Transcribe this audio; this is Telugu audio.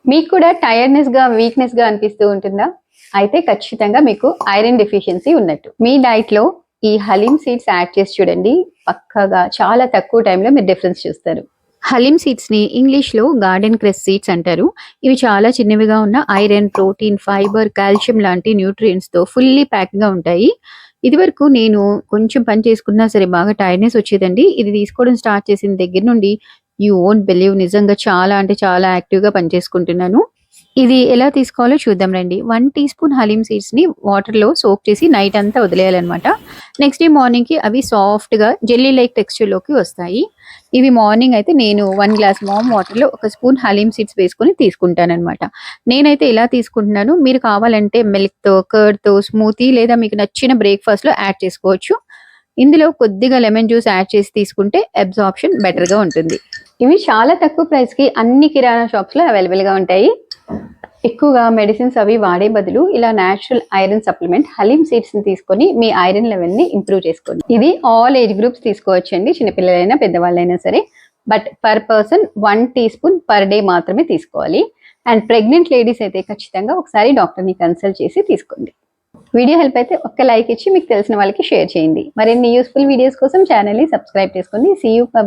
మీకు కూడా టైర్డ్‌నెస్‌గా, వీక్‌నెస్‌గా అనిపిస్తూ ఉంటుందా? అయితే ఖచ్చితంగా మీకు ఐరన్ డెఫిషియన్సీ ఉన్నట్టు. మీ డైట్‌లో ఈ హలీమ్ సీడ్స్ యాడ్ చేసి చూడండి. పక్కాగా చాలా తక్కువ టైంలో మీరు డిఫరెన్స్ చూస్తారు. హలీమ్ సీడ్స్‌ని ఇంగ్లీష్‌లో గార్డెన్ క్రెస్ సీడ్స్ అంటారు. ఇవి చాలా చిన్నవిగా ఉన్న ఐరన్, ప్రోటీన్, ఫైబర్, కాల్షియం లాంటి న్యూట్రియంట్స్‌తో ఫుల్లీ ప్యాక్డ్‌గా ఉంటాయి. ఇదివరకు నేను కొంచెం పని చేసుకున్నా సరే బాగా టైర్డ్‌నెస్ వచ్చేదండి. ఇది తీసుకోవడం స్టార్ట్ చేసిన దగ్గర నుండి యూ వోంట్ బిలీవ్ నిజంగా చాలా అంటే చాలా యాక్టివ్‌గా పని చేసుకుంటున్నాను. ఇది ఎలా తీసుకోవాలో చూద్దాం రండి. 1 టీ స్పూన్ హలీమ్ సీడ్స్‌ని వాటర్‌లో సోక్ చేసి నైట్ అంతా వదిలేయాలనమాట. నెక్స్ట్ డే మార్నింగ్‌కి అవి సాఫ్ట్‌గా జెల్లీ లైక్ టెక్స్చర్‌లోకి వస్తాయి. ఇవి మార్నింగ్ అయితే నేను 1 గ్లాస్ వార్మ్ వాటర్‌లో ఒక స్పూన్ హలీమ్ సీడ్స్ వేసుకొని తీసుకుంటాననమాట. నేనైతే ఇలా తీసుకుంటున్నాను. మీరు కావాలంటే మిల్క్‌తో, కర్డ్‌తో స్మూతీ లేదా మీకు నచ్చిన బ్రేక్‌ఫాస్ట్‌లో యాడ్ చేసుకోవచ్చు. ఇందులో కొద్దిగా లెమన్ జ్యూస్ యాడ్ చేసి తీసుకుంటే అబ్సార్ప్షన్ బెటర్‌గా ఉంటుంది. ఇవి చాలా తక్కువ ప్రైస్‌కి అన్ని కిరాణా షాప్స్‌లో అవైలబుల్‌గా ఉంటాయి. ఎక్కువగా మెడిసిన్స్ అవి వాడే బదులు ఇలా న్యాచురల్ ఐరన్ సప్లిమెంట్ హలీమ్ సీడ్స్‌ని తీసుకొని మీ ఐరన్ లెవెల్‌ని ఇంప్రూవ్ చేసుకోండి. ఇది ఆల్ ఏజ్ గ్రూప్స్ తీసుకోవచ్చండి. చిన్నపిల్లలైనా, పెద్దవాళ్ళైనా సరే. But per person 1 teaspoon per day మాత్రమే తీసుకోవాలి. అండ్ ప్రెగ్నెంట్ లేడీస్ అయితే ఖచ్చితంగా ఒకసారి డాక్టర్‌ని కన్సల్ట్ చేసి తీసుకోండి. వీడియో హెల్ప్ అయితే ఒక్క లైక్ ఇచ్చి మీకు తెలిసిన వాళ్ళకి షేర్ చేయండి. మరిన్ని యూస్ఫుల్ వీడియోస్ కోసం ఛానల్‌ని సబ్స్క్రైబ్ చేసుకోండి. See you. బై.